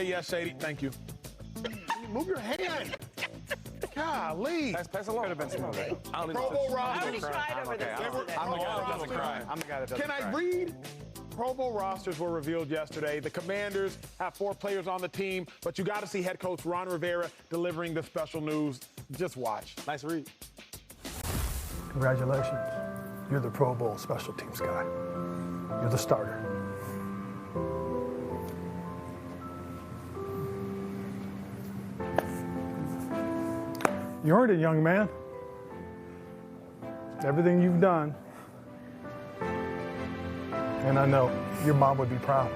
Yes, Shady. Thank you. Move your hand. Golly. Pass along. Could have been smoother. Pro Bowl roster. I already cried over this. I'm the guy that doesn't cry. I'm the guy that doesn't Can cry. I read? Pro Bowl rosters were revealed yesterday. The Commanders have 4 players on the team, but you got to see head coach Ron Rivera delivering the special news. Just watch. Nice read. Congratulations. You're the Pro Bowl special teams guy. You're the starter. You earned it, young man. Everything you've done. And I know your mom would be proud.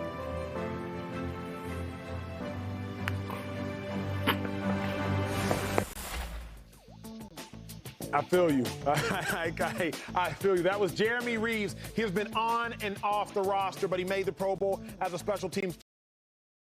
I feel you. I feel you. That was Jeremy Reeves. He has been on and off the roster, but he made the Pro Bowl as a special teams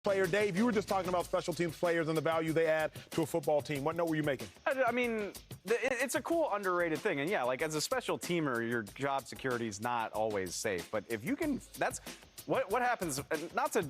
player. Dave, you were just talking about special teams players and the value they add to a football team. What note were you making? I mean, it's a cool, underrated thing. And yeah, like as a special teamer, your job security is not always safe. But if you can, that's what happens, not to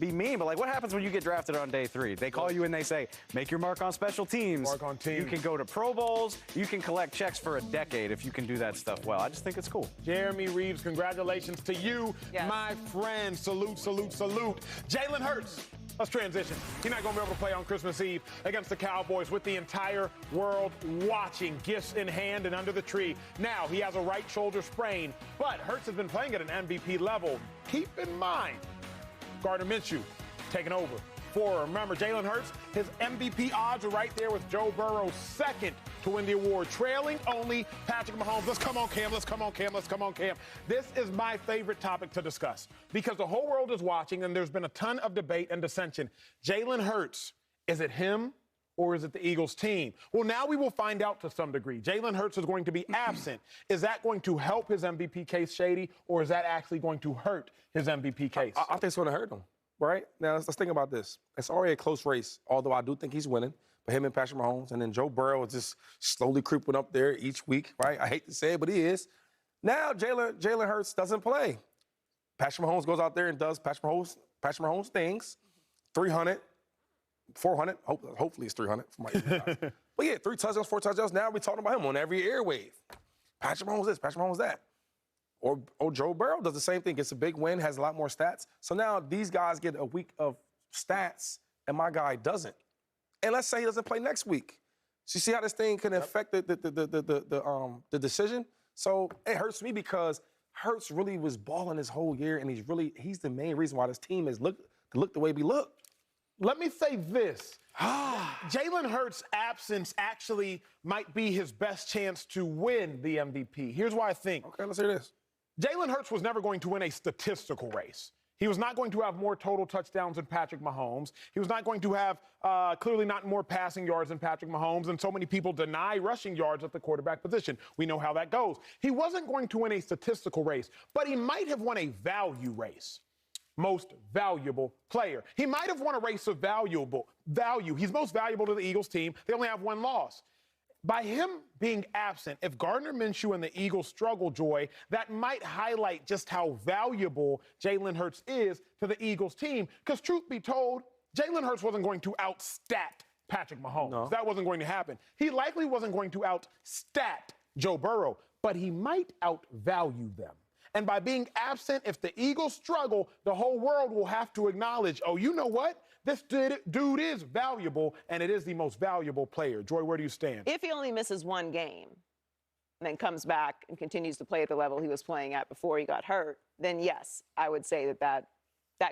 be mean, but like what happens when you get drafted on day 3? They call you and they say, make your mark on special teams. Mark on teams. You can go to Pro Bowls. You can collect checks for a decade if you can do that stuff well. I just think it's cool. Jeremy Reeves, congratulations to you, my friend. Salute, salute, salute. Jalen Hurts. Let's transition. He's not going to be able to play on Christmas Eve against the Cowboys with the entire world watching, gifts in hand and under the tree. Now, he has a right shoulder sprain, but Hurts has been playing at an MVP level. Keep in mind, Gardner Minshew taking over. Remember, Jalen Hurts, his MVP odds are right there with Joe Burrow second to win the award, trailing only Patrick Mahomes. Let's come on, Cam. Let's come on, Cam. Let's come on, Cam. This is my favorite topic to discuss because the whole world is watching and there's been a ton of debate and dissension. Jalen Hurts, is it him or is it the Eagles team? Well, now we will find out to some degree. Jalen Hurts is going to be absent. Is that going to help his MVP case, Shady, or is that actually going to hurt his MVP case? I think it's going to hurt him. Right? Now, let's think about this. It's already a close race, although I do think he's winning. But him and Patrick Mahomes, and then Joe Burrow is just slowly creeping up there each week, right? I hate to say it, but he is. Now, Jalen Hurts doesn't play. Patrick Mahomes goes out there and does Patrick Mahomes things. 300, 400, hopefully it's 300. But yeah, 3 touchdowns, 4 touchdowns. Now we're talking about him on every airwave. Patrick Mahomes this, Patrick Mahomes that. Or Joe Burrow does the same thing, gets a big win, has a lot more stats. So now these guys get a week of stats, and my guy doesn't. And let's say he doesn't play next week. So you see how this thing can affect the decision? So it hurts me because Hurts really was balling this whole year, and he's the main reason why this team is look the way we look. Let me say this. Jalen Hurts' absence actually might be his best chance to win the MVP. Here's why I think. Okay, let's hear this. Jalen Hurts was never going to win a statistical race. He was not going to have more total touchdowns than Patrick Mahomes. He was not going to have, clearly not more passing yards than Patrick Mahomes, and so many people deny rushing yards at the quarterback position. We know how that goes. He wasn't going to win a statistical race, but he might have won a value race. Most valuable player. He might have won a race of value. He's most valuable to the Eagles team. They only have 1 loss. By him being absent, if Gardner Minshew and the Eagles struggle, Joy, that might highlight just how valuable Jalen Hurts is to the Eagles team. Because truth be told, Jalen Hurts wasn't going to outstat Patrick Mahomes. No. That wasn't going to happen. He likely wasn't going to outstat Joe Burrow, but he might outvalue them. And by being absent, if the Eagles struggle, the whole world will have to acknowledge, oh, you know what? This dude is valuable, and it is the most valuable player. Joy, where do you stand? If he only misses 1 game and then comes back and continues to play at the level he was playing at before he got hurt, then yes, I would say that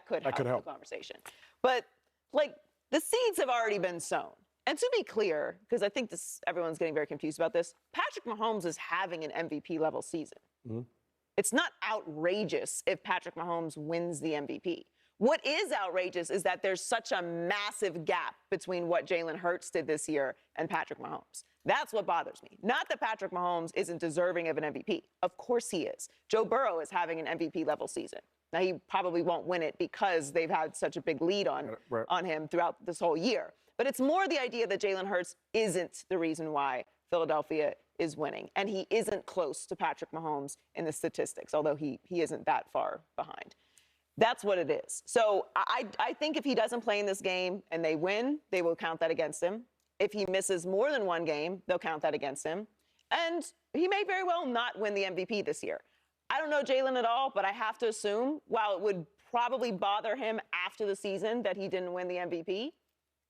could help the conversation. But, like, the seeds have already been sown. And to be clear, because I think everyone's getting very confused about this, Patrick Mahomes is having an MVP-level season. Mm-hmm. It's not outrageous if Patrick Mahomes wins the MVP. What is outrageous is that there's such a massive gap between what Jalen Hurts did this year and Patrick Mahomes. That's what bothers me. Not that Patrick Mahomes isn't deserving of an MVP. Of course he is. Joe Burrow is having an MVP-level season. Now, he probably won't win it because they've had such a big lead on him throughout this whole year. But it's more the idea that Jalen Hurts isn't the reason why Philadelphia is winning. And he isn't close to Patrick Mahomes in the statistics, although he isn't that far behind. That's what it is. So I think if he doesn't play in this game and they win, they will count that against him. If he misses more than one game, they'll count that against him. And he may very well not win the MVP this year. I don't know Jalen at all, but I have to assume, while it would probably bother him after the season that he didn't win the MVP,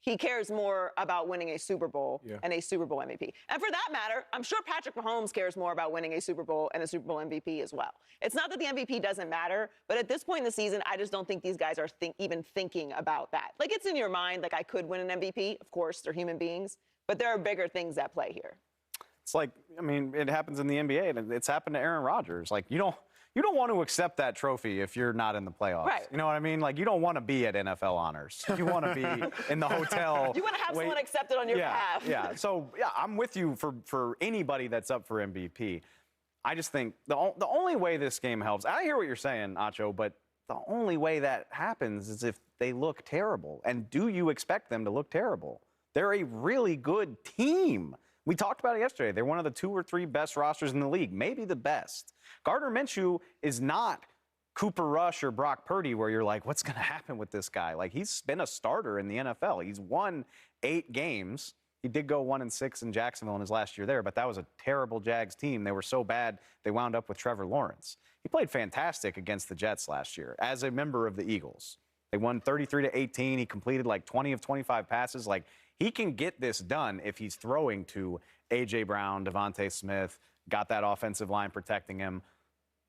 he cares more about winning a Super Bowl and a Super Bowl MVP. And for that matter, I'm sure Patrick Mahomes cares more about winning a Super Bowl and a Super Bowl MVP as well. It's not that the MVP doesn't matter, but at this point in the season, I just don't think these guys are even thinking about that. Like, it's in your mind, like, I could win an MVP. Of course, they're human beings, but there are bigger things at play here. It's like, I mean, it happens in the NBA, and it's happened to Aaron Rodgers. Like, you don't want to accept that trophy if you're not in the playoffs. Right. You know what I mean? Like, you don't want to be at NFL honors. You want to be in the hotel. You want to have someone accept it on your behalf. Yeah. So, yeah, I'm with you for anybody that's up for MVP. I just think the only way this game helps, I hear what you're saying, Acho, but the only way that happens is if they look terrible. And do you expect them to look terrible? They're a really good team. We talked about it yesterday. They're one of the 2 or 3 best rosters in the league, maybe the best. Gardner Minshew is not Cooper Rush or Brock Purdy, where you're like, what's going to happen with this guy? Like, he's been a starter in the NFL. He's won 8 games. He did go 1-6 in Jacksonville in his last year there, but that was a terrible Jags team. They were so bad, they wound up with Trevor Lawrence. He played fantastic against the Jets last year as a member of the Eagles. They won 33-18. He completed like 20 of 25 passes. Like, he can get this done if he's throwing to A.J. Brown, Devontae Smith, got that offensive line protecting him.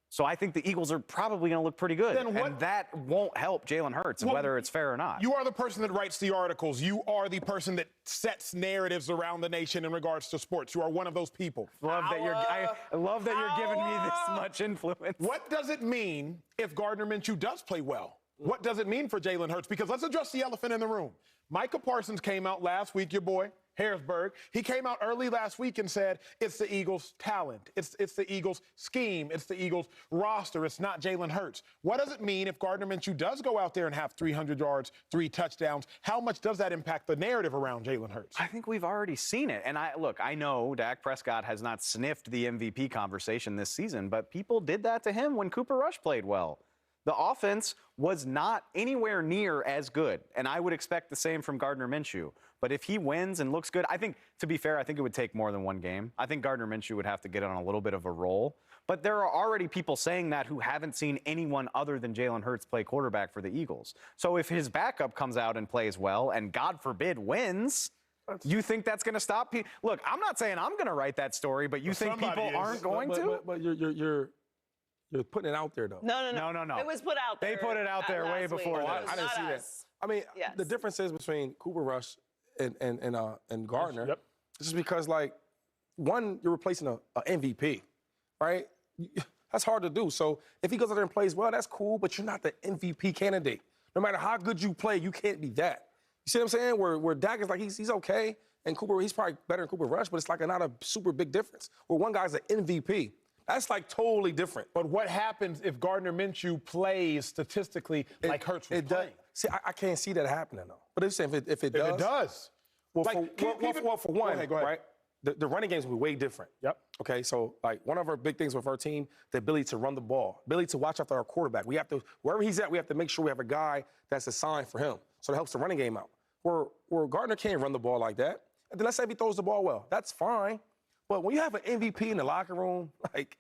So I think the Eagles are probably going to look pretty good. And that won't help Jalen Hurts, whether it's fair or not. You are the person that writes the articles. You are the person that sets narratives around the nation in regards to sports. You are one of those people. I love that you're giving me this much influence. What does it mean if Gardner Minshew does play well? What does it mean for Jalen Hurts? Because let's address the elephant in the room. Micah Parsons came out last week, your boy, Harrisburg. He came out early last week and said, it's the Eagles' talent. It's the Eagles' scheme. It's the Eagles' roster. It's not Jalen Hurts. What does it mean if Gardner Minshew does go out there and have 300 yards, 3 touchdowns? How much does that impact the narrative around Jalen Hurts? I think we've already seen it. And I know Dak Prescott has not sniffed the MVP conversation this season, but people did that to him when Cooper Rush played well. The offense was not anywhere near as good, and I would expect the same from Gardner Minshew. But if he wins and looks good, I think, to be fair, I think it would take more than one game. I think Gardner Minshew would have to get on a little bit of a roll. But there are already people saying that who haven't seen anyone other than Jalen Hurts play quarterback for the Eagles. So if his backup comes out and plays well, and God forbid wins, you think that's going to stop people? Look, I'm not saying I'm going to write that story, but you think people aren't going to? But you're putting it out there, though. No. It was put out there. They put it out there way before I didn't see that. I mean, the difference is between Cooper Rush and Gardner. Yep. This is because, like, one, you're replacing a MVP, right? That's hard to do. So if he goes out there and plays well, that's cool, but you're not the MVP candidate. No matter how good you play, you can't be that. You see what I'm saying? Where Dak is like, he's okay, and Cooper, he's probably better than Cooper Rush, but it's like not a super big difference. Where one guy's an MVP. That's like totally different. But what happens if Gardner Minshew plays statistically like Hurts was playing? See, I can't see that happening, though. But if it does. Well, for one, go ahead. Right? The running games will be way different. Yep. Okay, so like one of our big things with our team, the ability to run the ball, ability to watch after our quarterback. We have to, wherever he's at, we have to make sure we have a guy that's assigned for him. So that helps the running game out. Where Gardner can't run the ball like that, and then let's say if he throws the ball well, that's fine. But when you have an MVP in the locker room, like,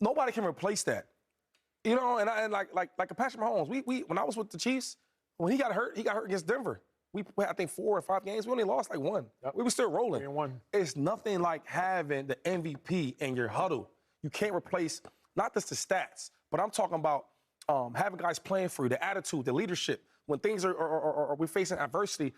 nobody can replace that. You know, and like a Patrick Mahomes, we when I was with the Chiefs, when he got hurt against Denver. We played, I think, 4 or 5 games. We only lost like 1. Yep. We were still rolling. 3-1. It's nothing like having the MVP in your huddle. You can't replace, not just the stats, but I'm talking about having guys playing for you, the attitude, the leadership. When things are we're facing adversity,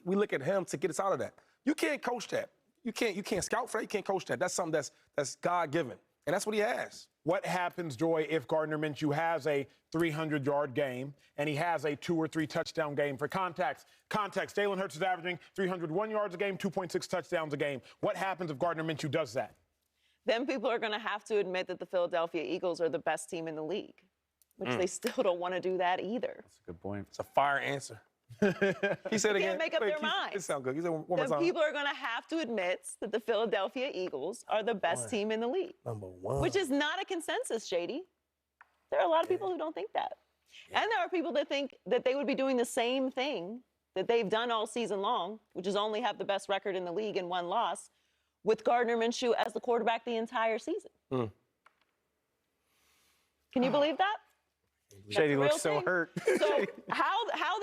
we look at him to get us out of that. You can't coach that. You can't scout for that. You can't coach that. That's something that's God-given. And that's what he has. What happens, Joy, if Gardner Minshew has a 300-yard game and he has a 2 or 3 touchdown game? For context, Jalen Hurts is averaging 301 yards a game, 2.6 touchdowns a game. What happens if Gardner Minshew does that? Then people are going to have to admit that the Philadelphia Eagles are the best team in the league, which they still don't want to do that either. That's a good point. It's a fire answer. He said again. Can't make up their minds. It sounds good. He said one more time. Then people are going to have to admit that the Philadelphia Eagles are the best team in the league. Number 1. Which is not a consensus, Shady. There are a lot of people who don't think that. And there are people that think that they would be doing the same thing that they've done all season long, which is only have the best record in the league and 1 loss, with Gardner Minshew as the quarterback the entire season. Can you believe that? Shady looks so thing. hurt. So how